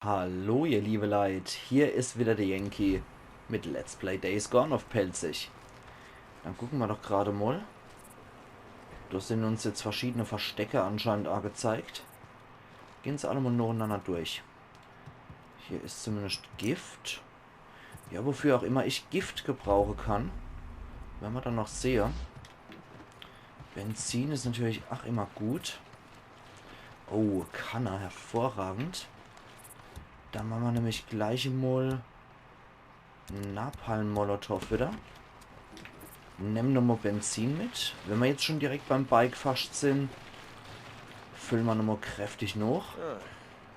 Hallo ihr liebe Leid, hier ist wieder der Yankee mit Let's Play Days Gone auf Pelzig. Dann gucken wir doch gerade mal. Da sind uns jetzt verschiedene Verstecke anscheinend angezeigt. Gehen sie alle mal nacheinander durch. Hier ist zumindest Gift. Ja, wofür auch immer ich Gift gebrauchen kann. Werden wir dann noch sehen. Benzin ist natürlich auch immer gut. Oh, Kanner, hervorragend. Dann machen wir nämlich gleich mal Napalm-Molotow wieder. Nehmen nochmal Benzin mit. Wenn wir jetzt schon direkt beim Bike fast sind, füllen wir nochmal kräftig noch. Ah,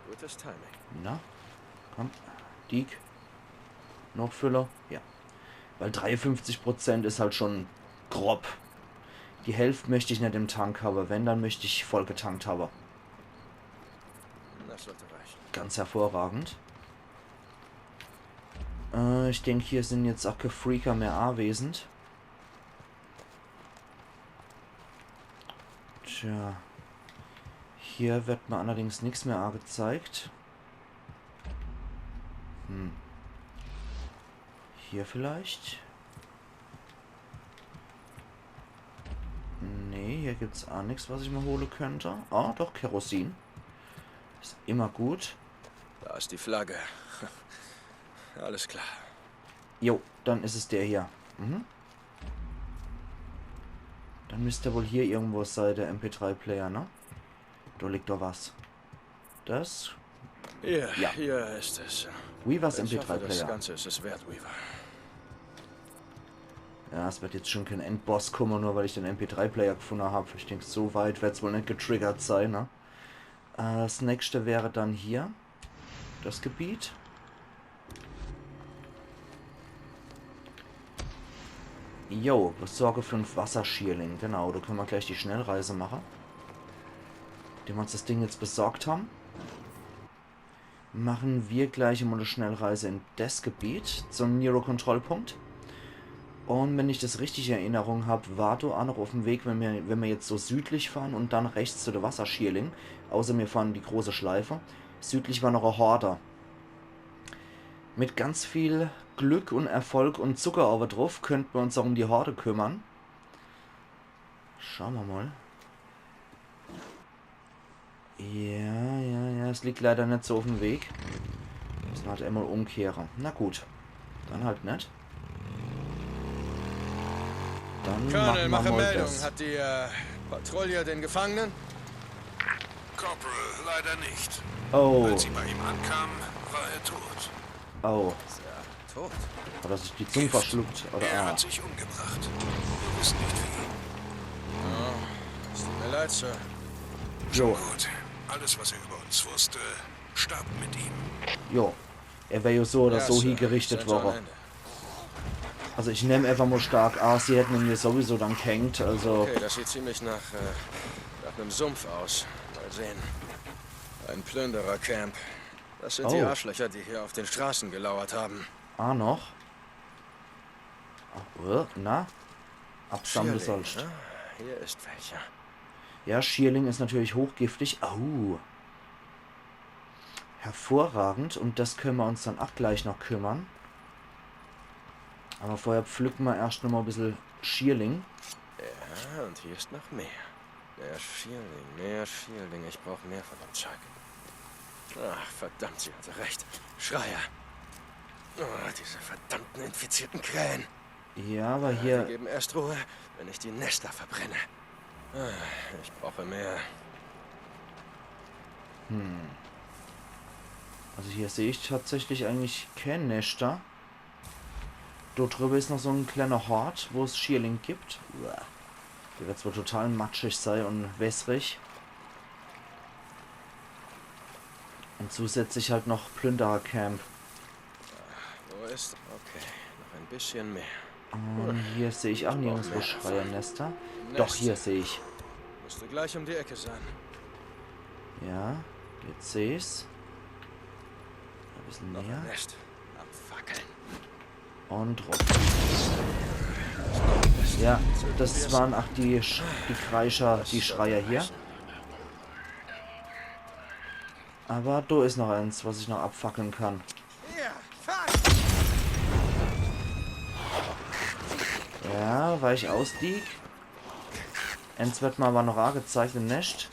gutes Timing. Na, komm. Diek. Noch Füller. Ja. Weil 53% ist halt schon grob. Die Hälfte möchte ich nicht im Tank haben. Wenn, dann möchte ich voll getankt haben. Das sollte reichen. Ganz hervorragend. Ich denke, hier sind jetzt auch keine Freaker mehr anwesend. Tja. Hier wird mir allerdings nichts mehr angezeigt. Hier vielleicht? Nee, hier gibt es auch nichts, was ich mal holen könnte. Ah, doch, Kerosin. Ist immer gut. Da ist die Flagge. Alles klar. Jo, dann ist es der hier. Mhm. Dann müsste wohl hier irgendwo sein, der MP3-Player, ne? Da liegt doch was. Das? Hier, Ja. hier ist es. Weavers Ich hoffe, das MP3-Player. Ganze ist es wert, Weaver. Ja, es wird jetzt schon kein Endboss kommen, nur weil ich den MP3-Player gefunden habe. Ich denke, so weit wird es wohl nicht getriggert sein, ne? Das nächste wäre dann hier. Das Gebiet. Jo, besorge 5 Wasserschierling. Genau, da können wir gleich die Schnellreise machen. Indem wir uns das Ding jetzt besorgt haben. Machen wir gleich mal eine Schnellreise in das Gebiet zum Nero-Kontrollpunkt. Und wenn ich das richtig in Erinnerung habe, war da auch noch auf dem Weg, wenn wir jetzt so südlich fahren und dann rechts zu der Wasserschierling. Außer wir fahren die große Schleife. Südlich war noch ein Horder. Mit ganz viel Glück und Erfolg und Zucker aber drauf könnten wir uns auch um die Horde kümmern. Schauen wir mal. Ja, es liegt leider nicht so auf dem Weg. Müssen wir halt einmal umkehren. Na gut. Dann halt nicht. Dann Colonel, machen wir mache mal Meldung. das. Hat die Patrouille den Gefangenen? Corporal, leider nicht. Oh, Als sie bei ihm ankamen, war er tot. oh. Ist er tot? Hat er sich die Zunge verschluckt? Oder Er ah. hat sich umgebracht. Wir wissen nicht wie. Oh, es tut mir leid, Sir. Jo, Gut. Alles, was er über uns wusste, starb mit ihm. jo. Er wäre ja so oder Ja, so Sir. hier gerichtet Sind schon am worden. Ende. Also ich nehme einfach mal stark an, sie hätten ihn mir sowieso dann gehängt, also... Okay, das sieht ziemlich nach einem Sumpf aus. Mal sehen. Ein Plünderer-Camp. Das sind die Oh. Arschlöcher, die hier auf den Straßen gelauert haben. Ah, noch? Ach, na? Absammeln Schierling, sollst. ne? Hier ist welcher. Ja, Schierling ist natürlich hochgiftig. Au. Hervorragend. Und das können wir uns dann auch gleich noch kümmern. Aber vorher pflücken wir erst noch mal ein bisschen Schierling. Ja, und hier ist noch mehr. Mehr Schierling, mehr Schierling. Ich brauche mehr von dem Zeug. Ach, verdammt, sie hatte recht. Schreier. Oh, diese verdammten infizierten Krähen. Ja, aber Wir hier... geben erst Ruhe, wenn ich die Nester verbrenne. Ah, ich brauche mehr. Also hier sehe ich tatsächlich eigentlich kein Nester. Dort drüber ist noch so ein kleiner Hort, wo es Schierling gibt. Uah. Der wird zwar total matschig sein und wässrig. Und zusätzlich halt noch Plünderercamp. Wo ist... Okay, noch ein bisschen mehr. Und hier sehe ich auch nirgendwo Schreiernester. Doch, hier sehe ich. Müsste gleich um die Ecke sein. Ja, jetzt sehe ich's. Ein bisschen Noch näher. ein Nest. Abfackeln. Und drauf. Ja, das waren auch die Kreischer, die Schreier hier. Aber da ist noch eins, was ich noch abfackeln kann. Ja, weil ich auslieg. Eins wird mir aber noch angezeigt im Nest.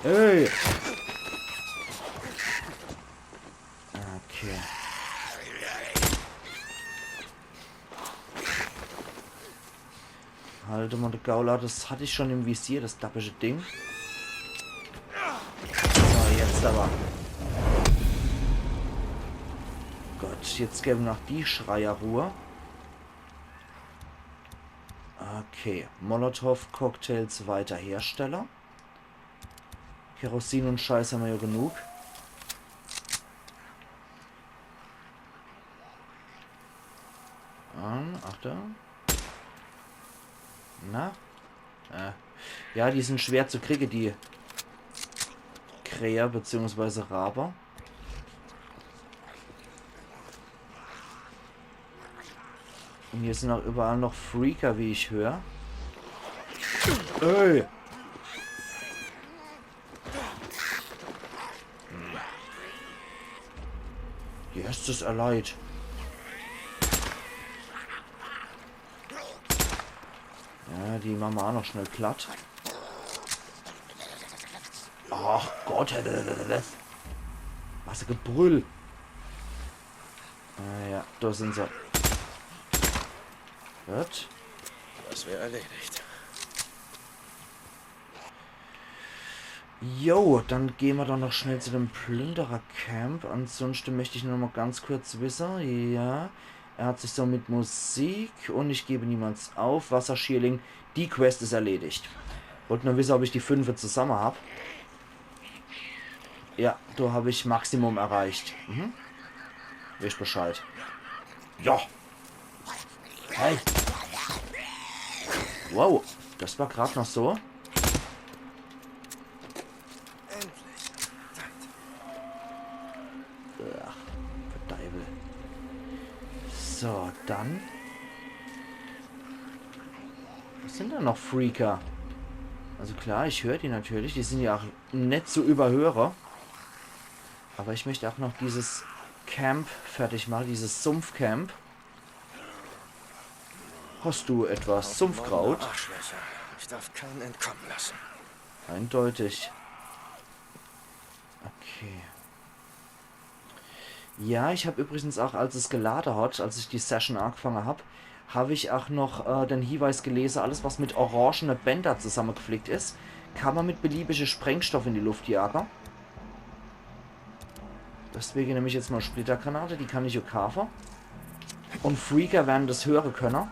Hey! Okay. Halte mal die Gaula, das hatte ich schon im Visier, das dappische Ding. So, jetzt aber. Gott, jetzt geben wir noch die Schreier Ruhe. Okay, Molotow-Cocktails weiter Hersteller. Kerosin und Scheiß haben wir ja genug. Achtung. Na? Ja, die sind schwer zu kriegen, die Kräher bzw. Raber. Und hier sind auch überall noch Freaker, wie ich höre. Ey! Hier ist es erleid. Ja, die machen wir auch noch schnell platt. Ach Gott, was ein Gebrüll. Ja, da sind sie. Gut. Das wäre erledigt. Jo, dann gehen wir doch noch schnell zu dem Plünderer-Camp. Ansonsten möchte ich nur noch mal ganz kurz wissen. Ja, er hat sich so mit Musik und ich gebe niemals auf. Wasserschierling, die Quest ist erledigt. Wollte nur wissen, ob ich die 5 zusammen habe. Ja, da habe ich Maximum erreicht. Weiß Bescheid. Ja. Hey. Wow, das war gerade noch so. Ach, Verdeibel. So, dann. Was sind da noch Freaker? Also klar, ich höre die natürlich. Die sind ja auch nicht zu überhören. Aber ich möchte auch noch dieses Camp fertig machen, dieses Sumpfcamp. Hast du etwas Sumpfkraut? Ich darf keinen entkommen lassen. Eindeutig. Okay. Ja, ich habe übrigens auch, als es geladen hat, als ich die Session angefangen habe ich auch noch den Hinweis gelesen, alles was mit orangene Bänder zusammengeflickt ist, kann man mit beliebige Sprengstoff in die Luft jagen. Deswegen nehme ich jetzt mal Splittergranate, die kann ich auch kaufen. Und Freaker werden das hören können.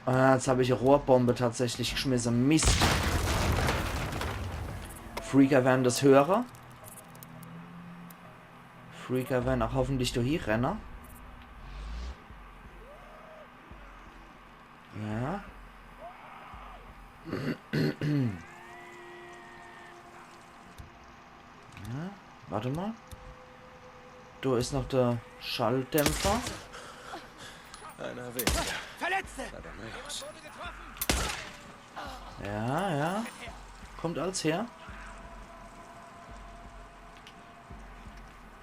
Jetzt habe ich eine Rohrbombe tatsächlich geschmissen. Mist. Freaker werden das hören. Freaker werden auch hoffentlich durch hier rennen. Ja. Ja. Warte mal. Da ist noch der Schalldämpfer. Einer weniger. Verletzte! Na dann mal los. Ja, ja. Kommt alles her.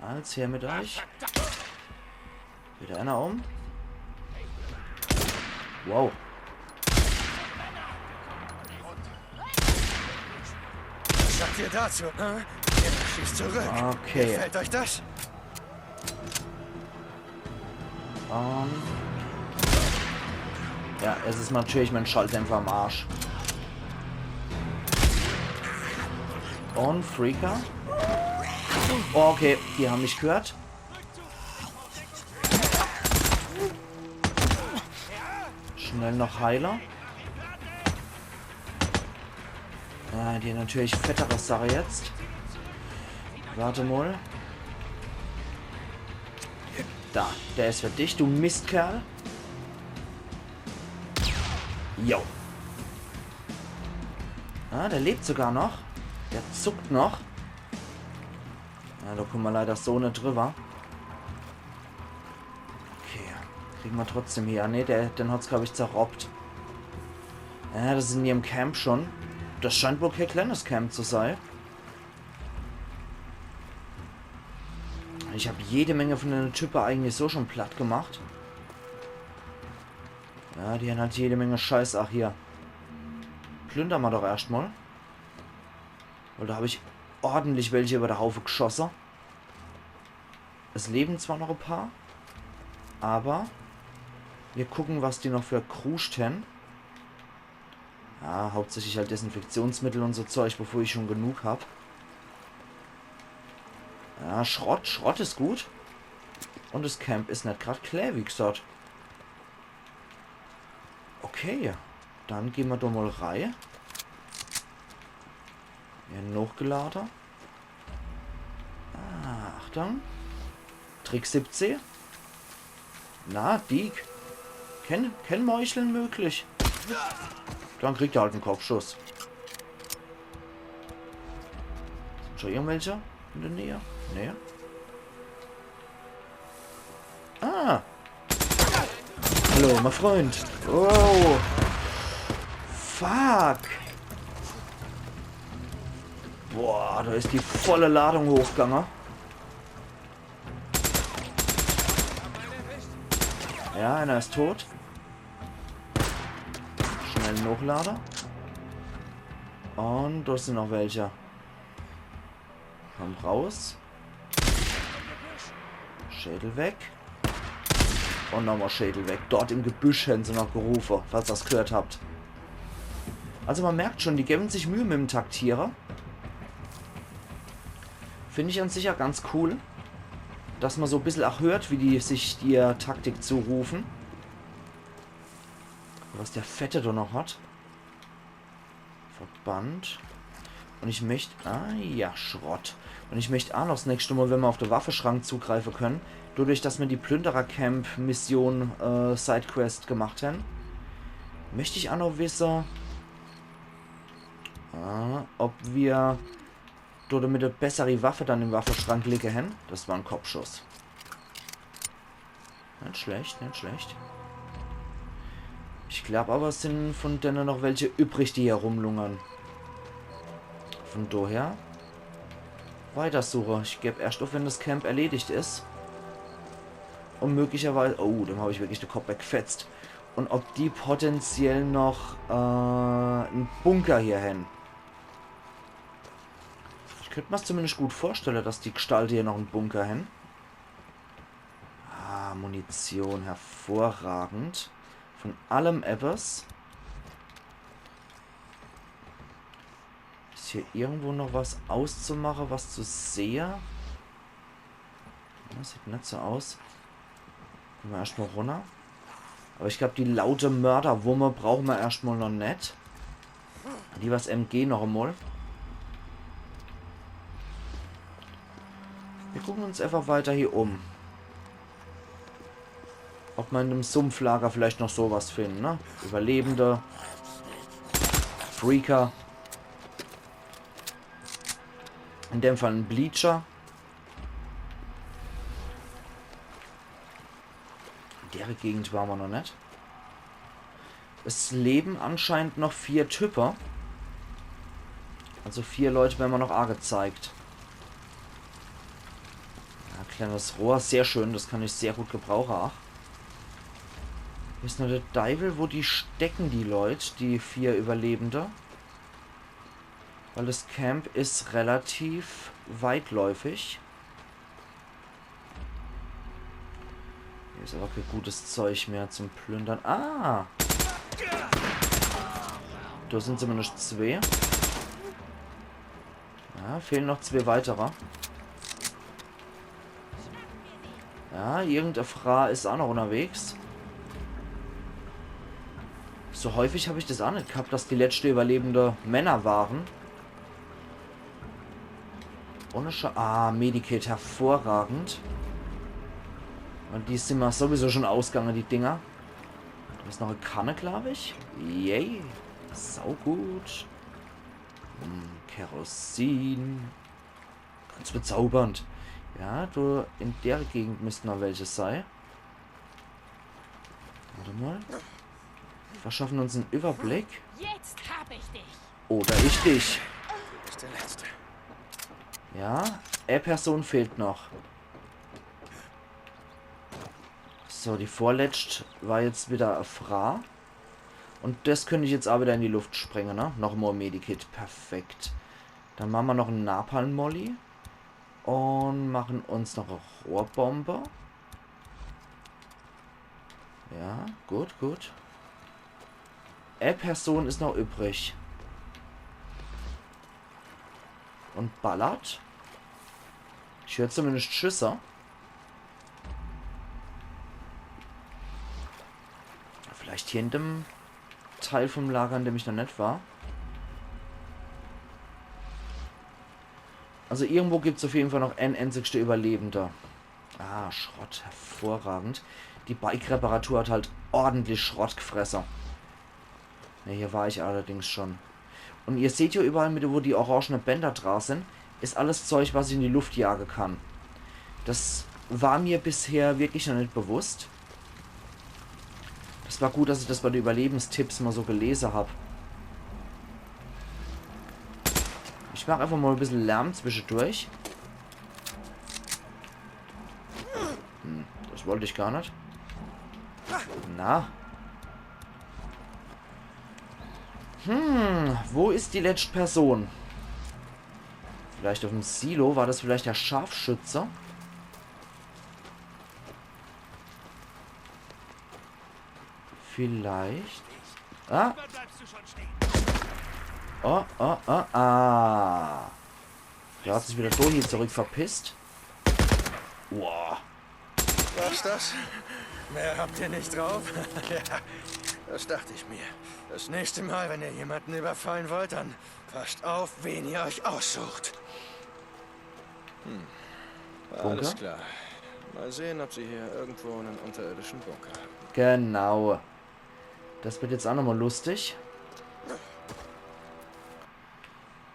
Alles her mit euch. Wieder einer um. Wow. Was sagt ihr dazu? Ihr schießt zurück. Okay. Gefällt euch das? Ja, es ist natürlich mein Schalldämpfer am Arsch. Und Freaker. Oh, okay, die haben mich gehört. Schnell noch Heiler. Ja, die natürlich fettere Sache jetzt. Warte mal. Da, der ist für dich, du Mistkerl. Jo. Ah, der lebt sogar noch. Der zuckt noch. Ja, da kommen wir leider so nicht drüber. Okay, kriegen wir trotzdem hier. Ne, den hat's, glaube ich, zerrobbt. Ja, das ist in ihrem Camp schon. Das scheint wohl kein kleines Camp zu sein. Ich habe jede Menge von den Typen eigentlich so schon platt gemacht. Ja, die haben halt jede Menge Scheiß. Ach, hier. Plündern wir doch erstmal. Weil da habe ich ordentlich welche über der Haufe geschossen. Es leben zwar noch ein paar, aber wir gucken, was die noch für Kruscht haben. Ja, hauptsächlich halt Desinfektionsmittel und so Zeug, bevor ich schon genug habe. Ja, Schrott ist gut. Und das Camp ist nicht gerade klar, wie gesagt. Okay, dann gehen wir da mal rein. Ja, noch geladen. Ah, Achtung. Trick 17. Na, Diek. Kein Meucheln möglich. Dann kriegt er halt einen Kopfschuss. Sind schon irgendwelche in der Nähe? Nee. Ah. Hallo, mein Freund. Oh. Fuck. Boah, da ist die volle Ladung hochgegangen. Ja, einer ist tot. Schnell einen Hochlader. Und da sind noch welche. Komm raus. Schädel weg. Und nochmal Schädel weg. Dort im Gebüsch hätten sie noch gerufen, falls ihr das gehört habt. Also man merkt schon, die geben sich Mühe mit dem Taktierer. Finde ich an sich ja ganz cool. Dass man so ein bisschen auch hört, wie die sich die Taktik zurufen. Was der Fette da noch hat. Verband. Und ich möchte... Ah ja, Schrott. Und ich möchte auch noch das nächste Mal, wenn wir auf den Waffenschrank zugreifen können, dadurch, dass wir die Plünderer-Camp-Mission Sidequest gemacht haben, möchte ich auch noch wissen, ob wir dort mit der bessere Waffe dann im Waffenschrank liegen haben. Das war ein Kopfschuss. Nicht schlecht, nicht schlecht. Ich glaube aber, es sind von denen noch welche übrig, die hier rumlungern. Von daher weitersuche. Ich gebe erst auf, wenn das Camp erledigt ist. Und möglicherweise... Oh, dem habe ich wirklich den Kopf weggefetzt. Und ob die potenziell noch einen Bunker hier haben. Ich könnte mir es zumindest gut vorstellen, dass die Gestalten hier noch einen Bunker haben. Ah, Munition. Hervorragend. Von allem etwas. Ist hier irgendwo noch was auszumachen, was zu sehen? Das sieht nicht so aus. Gehen wir erstmal runter. Aber ich glaube, die laute Mörderwumme brauchen wir erstmal noch nicht. Die was MG noch einmal. Wir gucken uns einfach weiter hier um. Ob man in einem Sumpflager vielleicht noch sowas finden, ne? Überlebende. Freaker. In dem Fall ein Bleacher. In der Gegend waren wir noch nicht. Es leben anscheinend noch 4 Typen. Also 4 Leute werden wir noch gezeigt. Ja, kleines Rohr, sehr schön, das kann ich sehr gut gebrauchen. Ach. Hier ist nur der Deivel, wo die stecken, die Leute, die 4 Überlebende. Weil das Camp ist relativ weitläufig. Hier ist aber kein gutes Zeug mehr zum Plündern. Ah! Da sind zumindest 2. Ja, fehlen noch 2 weitere. Ja, irgendeine Frau ist auch noch unterwegs. So häufig habe ich das auch nicht gehabt, dass die letzte überlebende Männer waren. Ohne Medikit, hervorragend. Und die sind wir sowieso schon ausgegangen, die Dinger. Da ist noch eine Kanne, glaube ich. Yay. Sau gut. Kerosin. Ganz bezaubernd. Ja, du, in der Gegend müssten noch welche sein. Warte mal. Verschaffen uns einen Überblick. Jetzt hab ich dich. Oder ich dich. Du bist der Letzte. Ja, Person fehlt noch. So, die vorletzte war jetzt wieder Fra. Und das könnte ich jetzt auch wieder in die Luft sprengen, ne? Noch mehr Medikit. Perfekt. Dann machen wir noch einen Napalm-Molly. Und machen uns noch eine Rohrbombe. Ja, gut, gut. Person ist noch übrig. Und ballert. Ich höre zumindest Schüsse. Vielleicht hier in dem Teil vom Lager, in dem ich noch nicht war. Also irgendwo gibt es auf jeden Fall noch ein einzigste Überlebender. Ah, Schrott. Hervorragend. Die Bike-Reparatur hat halt ordentlich Schrott gefressen. Ne, hier war ich allerdings schon. Und ihr seht hier überall, wo die orangenen Bänder dran sind, ist alles Zeug, was ich in die Luft jagen kann. Das war mir bisher wirklich noch nicht bewusst. Das war gut, dass ich das bei den Überlebenstipps mal so gelesen habe. Ich mache einfach mal ein bisschen Lärm zwischendurch. Das wollte ich gar nicht. Na. Wo ist die letzte Person? Vielleicht auf dem Silo? War das vielleicht der Scharfschütze? Vielleicht. Ah. Oh, oh, oh, ah. Der hat sich wieder so hier zurück verpisst. Wow. Was das? Mehr habt ihr nicht drauf? Ja, das dachte ich mir. Das nächste Mal, wenn ihr jemanden überfallen wollt, dann passt auf, wen ihr euch aussucht. Alles klar. Mal sehen, ob sie hier irgendwo einen unterirdischen Bunker haben. Genau. Das wird jetzt auch nochmal lustig.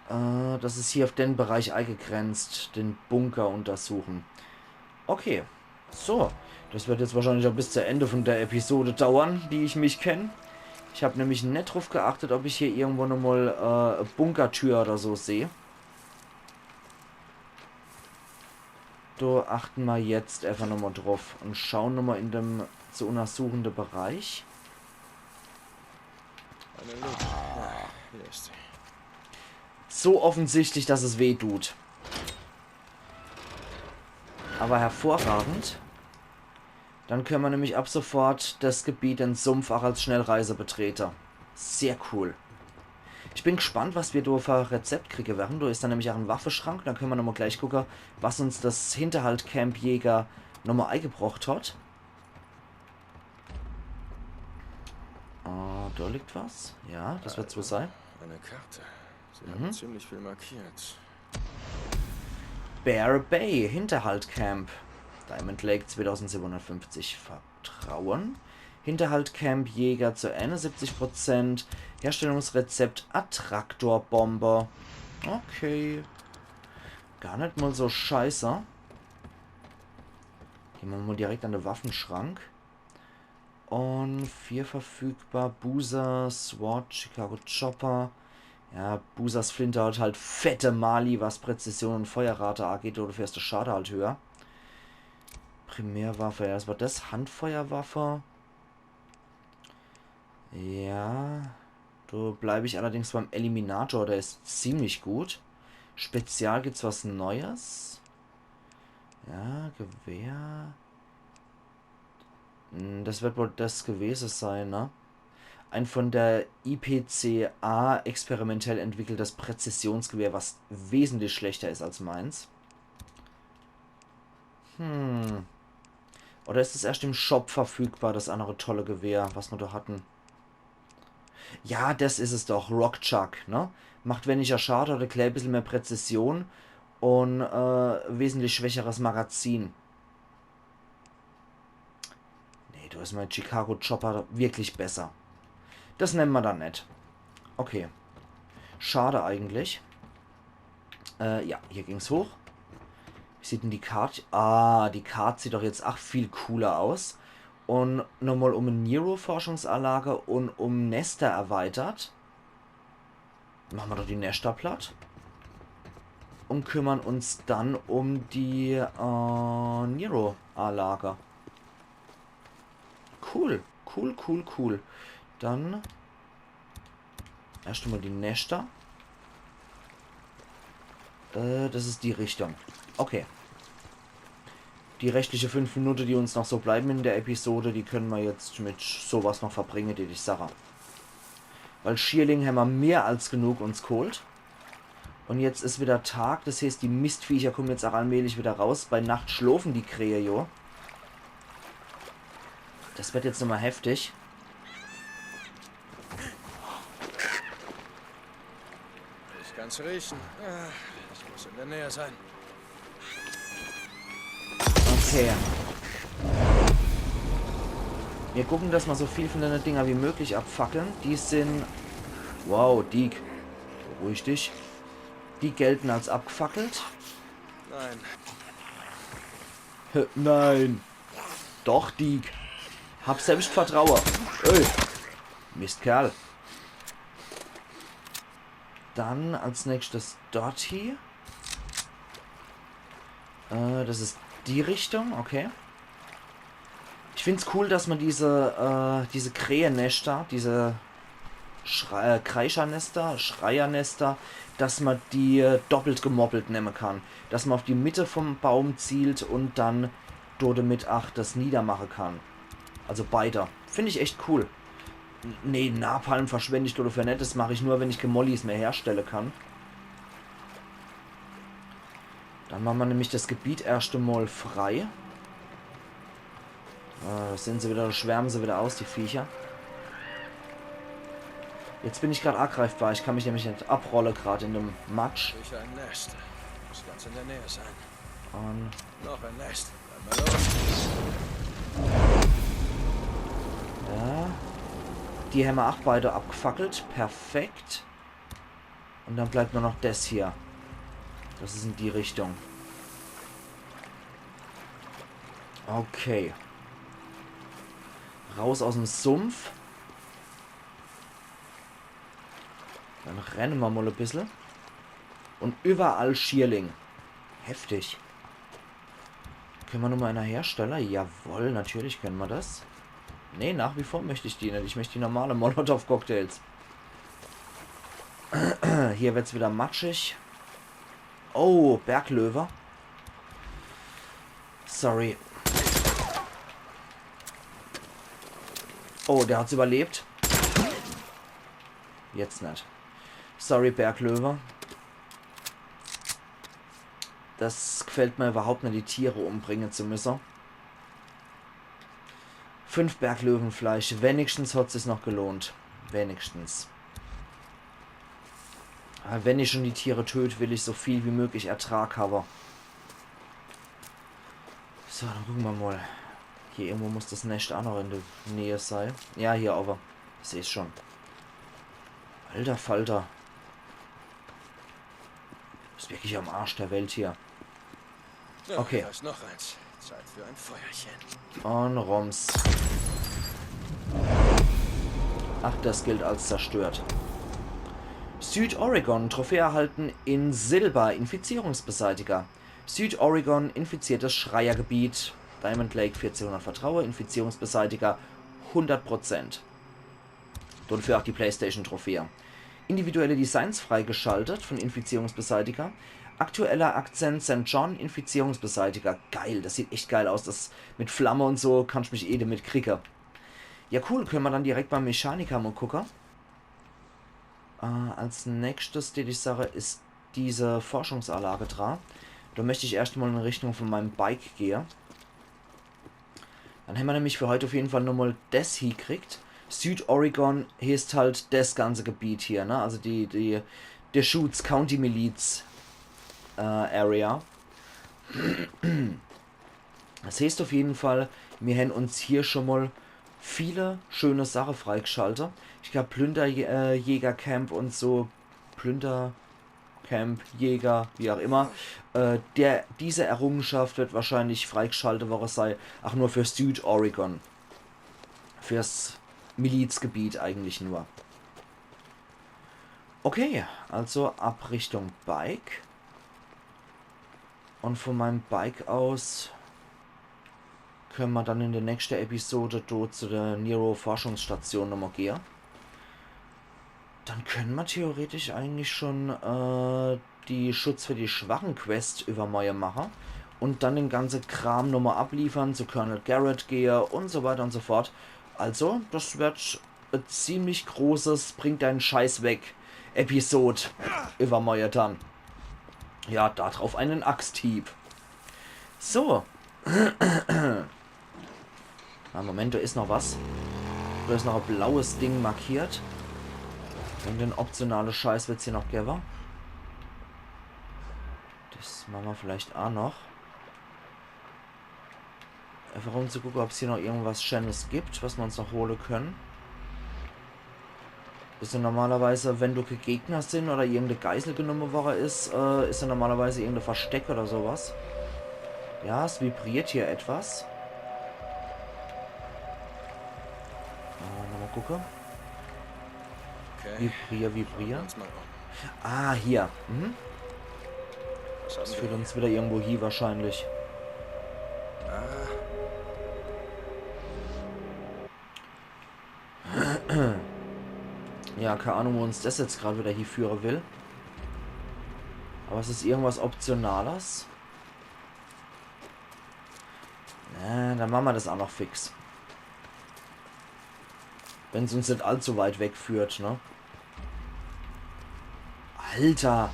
Das ist hier auf den Bereich eingegrenzt. Den Bunker untersuchen. Okay. So. Das wird jetzt wahrscheinlich auch bis zum Ende von der Episode dauern, die ich mich kenne. Ich habe nämlich nicht drauf geachtet, ob ich hier irgendwo nochmal Bunkertür oder so sehe. Da achten wir jetzt einfach nochmal drauf und schauen nochmal in dem zu untersuchenden Bereich. Eine Lupe. Ja, hier ist sie. So offensichtlich, dass es weh tut. Aber hervorragend. Dann können wir nämlich ab sofort das Gebiet in Sumpf auch als Schnellreise betreten. Sehr cool. Ich bin gespannt, was wir da für Rezept kriegen werden. Da ist dann nämlich auch ein Waffenschrank. Dann können wir nochmal gleich gucken, was uns das Hinterhalt-Camp-Jäger nochmal eingebracht hat. Da liegt was. Ja, das wird so sein. Eine Karte. Sie haben ziemlich viel markiert. Bear Bay, Hinterhalt-Camp. Diamond Lake 2750 Vertrauen. Hinterhalt-Camp Jäger zu 71%. Herstellungsrezept Attraktorbomber. Okay. Gar nicht mal so scheiße. Gehen wir mal direkt an den Waffenschrank. Und 4 verfügbar. Boozer, Sword, Chicago Chopper. Ja, Boozers Flinte hat halt fette Mali, was Präzision und Feuerrate angeht. Oder fährst du Schade halt höher. Primärwaffe, ja, das war das. Handfeuerwaffe. Ja. Da bleibe ich allerdings beim Eliminator, der ist ziemlich gut. Spezial gibt's was Neues. Ja, Gewehr. Das wird wohl das gewesen sein, ne? Ein von der IPCA experimentell entwickeltes Präzisionsgewehr, was wesentlich schlechter ist als meins. Oder ist es erst im Shop verfügbar, das andere tolle Gewehr, was wir da hatten? Ja, das ist es doch. Rock Chuck, ne? Macht weniger Schade oder ein bisschen mehr Präzision und wesentlich schwächeres Magazin. Nee, da ist mein Chicago Chopper wirklich besser. Das nennen wir dann nicht. Okay. Schade eigentlich. Ja, hier ging's hoch. Wie sieht denn die Karte? Ah, die Karte sieht doch jetzt auch viel cooler aus. Und nochmal um ein Nero-Forschungsanlage und um Nester erweitert. Machen wir doch die Nester platt. Und kümmern uns dann um die Nero-A-Lager. Cool. Cool, cool, cool. Dann erst einmal die Nester. Das ist die Richtung. Okay. Die restliche 5 Minuten, die uns noch so bleiben in der Episode, die können wir jetzt mit sowas noch verbringen, die ich sage. Weil Schierling haben wir mehr als genug uns geholt. Und jetzt ist wieder Tag, das heißt, die Mistviecher kommen jetzt auch allmählich wieder raus. Bei Nacht schlafen die Krähe, jo. Das wird jetzt nochmal heftig. Ich kann's riechen. Ich muss in der Nähe sein. Okay. Wir gucken, dass wir so viel von den Dinger wie möglich abfackeln. Die sind... Wow, Diek. Beruhig dich. Die gelten als abgefackelt. Nein. Nein. Doch, Diek. Hab Selbstvertrauen. Ey. Mistkerl. Dann als nächstes dort hier. Das ist die Richtung, okay. Ich finde es cool, dass man diese Krähennester, diese Kreischernester, Schreiernester, dass man die doppelt gemoppelt nehmen kann. Dass man auf die Mitte vom Baum zielt und dann dort mit das niedermachen kann. Also beider. Finde ich echt cool. Nee, Napalm verschwende ich dort für nicht. Das mache ich nur, wenn ich Gemollis mehr herstellen kann. Dann machen wir nämlich das Gebiet erst einmal frei. Sind sie wieder, schwärmen sie wieder aus, die Viecher. Jetzt bin ich gerade angreifbar. Ich kann mich nämlich nicht abrollen, gerade in dem Matsch. Durch ein Nest. Muss ganz in der Nähe sein. Und Noch ein Nest. Bleib mal los. ja. Die haben wir auch beide abgefackelt. Perfekt. Und dann bleibt nur noch das hier. Das ist in die Richtung. Okay. Raus aus dem Sumpf. Dann rennen wir mal ein bisschen. Und überall Schierling. Heftig. Können wir nur mal einer Hersteller? Jawohl, natürlich können wir das. Nee, nach wie vor möchte ich die nicht. Ich möchte die normale Molotov-Cocktails. Hier wird es wieder matschig. Oh, Berglöwe. Sorry. Oh, der hat's überlebt. Jetzt nicht. Sorry, Berglöwe. Das gefällt mir überhaupt nicht, die Tiere umbringen zu müssen. 5 Berglöwenfleisch. Wenigstens hat es sich noch gelohnt. Wenigstens. Aber wenn ich schon die Tiere töte, will ich so viel wie möglich Ertrag haben. So, dann gucken wir mal. Hier irgendwo muss das Nest auch noch in der Nähe sein. Ja, hier aber. Ich sehe es schon. Alter Falter. Ist wirklich am Arsch der Welt hier. Ja, Okay. Da ist noch eins. Zeit für ein Feuerchen. Und Roms. Ach, das gilt als zerstört. Südoregon, Trophäe erhalten in Silber, Infizierungsbeseitiger. Südoregon, infiziertes Schreiergebiet. Diamond Lake, 1400 Vertrauen, Infizierungsbeseitiger, 100%. Dafür auch die PlayStation-Trophäe. Individuelle Designs freigeschaltet von Infizierungsbeseitiger. Aktueller Akzent St. John, Infizierungsbeseitiger. Geil, das sieht echt geil aus. Das mit Flamme und so kann ich mich eh damit kriegen. Ja, cool, können wir dann direkt beim Mechaniker mal gucken. Als nächstes, die ich sage, ist diese Forschungsanlage dran. Da möchte ich erstmal in Richtung von meinem Bike gehen. Dann haben wir nämlich für heute auf jeden Fall nochmal das hier gekriegt. Südoregon heißt halt das ganze Gebiet hier, ne? Also der Deschutes County Miliz Area. Das heißt auf jeden Fall, wir haben uns hier schon mal viele schöne Sachen freigeschaltet. Ich glaube Plünderjägercamp und so. Plündercamp, Jäger, wie auch immer. Diese Errungenschaft wird wahrscheinlich freigeschaltet worden sein. Ach, nur für Südoregon. Fürs Milizgebiet eigentlich nur. Okay, also ab Richtung Bike. Und von meinem Bike aus können wir dann in der nächsten Episode dort zu der Nero-Forschungsstation nochmal gehen. Dann können wir theoretisch eigentlich schon die Schutz für die Schwachen Quest über Mäue machen. Und dann den ganzen Kram nochmal abliefern, zu Colonel Garrett gehe und so weiter und so fort. Also, das wird ein ziemlich großes Bring deinen Scheiß weg Episode über Mäue dann. Ja, darauf einen Axthieb. So. Moment, da ist noch was. Da ist noch ein blaues Ding markiert. Und den optionale Scheiß wird es hier noch geben. Das machen wir vielleicht auch noch. Einfach um zu gucken, ob es hier noch irgendwas Schönes gibt, was wir uns noch holen können. Ist ja normalerweise, wenn du Gegner sind oder irgendeine Geisel genommen worden ist ja normalerweise irgendein Versteck oder sowas. Ja, es vibriert hier etwas. Nochmal gucken. Okay. Vibrier. Uns mal um. Ah, hier. Mhm. Was Das haben führt wir uns wieder irgendwo hier wahrscheinlich. Ja, keine Ahnung, wo uns das jetzt gerade wieder hier führen will. Aber es ist irgendwas Optionales. Dann machen wir das auch noch fix. Wenn es uns nicht allzu weit wegführt, ne? Alter!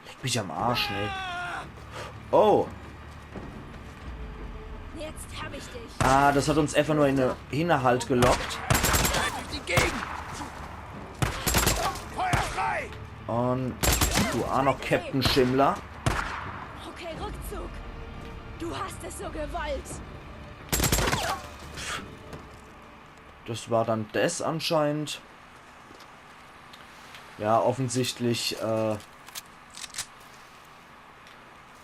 Leck mich am Arsch, ne? Oh! Jetzt hab ich dich. Ah, das hat uns einfach nur in den Hinterhalt gelockt. Feuer frei! Und du auch noch Captain Schimmler. Okay, Rückzug. Du hast es so gewollt. Das war dann das anscheinend. Ja, offensichtlich,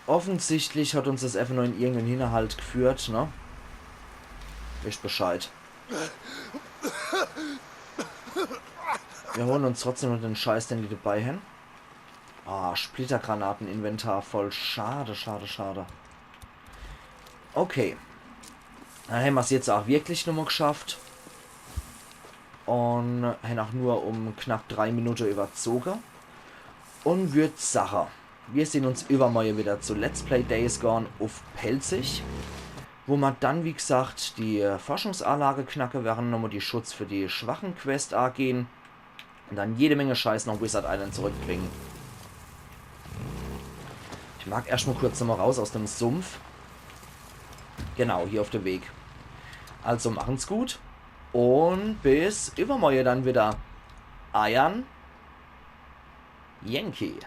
offensichtlich hat uns das einfach nur in irgendeinen Hinterhalt geführt, ne? Wisst Bescheid. Wir holen uns trotzdem noch den Scheiß, den die dabei haben. Ah, Splittergranaten-Inventar voll. Schade, schade, schade. Okay. Dann haben wir es jetzt auch wirklich nochmal geschafft. Und haben auch nur um knapp 3 Minuten überzogen. Und wird Sache. Wir sehen uns übermorgen wieder zu Let's Play Days Gone auf Pelzig. Wo wir dann, wie gesagt, die Forschungsanlage knacken werden, nochmal die Schutz für die schwachen Quest gehen. Und dann jede Menge Scheiß nach Wizard Island zurückbringen. Ich mag erstmal kurz nochmal raus aus dem Sumpf. Genau, hier auf dem Weg. Also machen's gut. Und bis übermorgen dann wieder. Iron Yankee.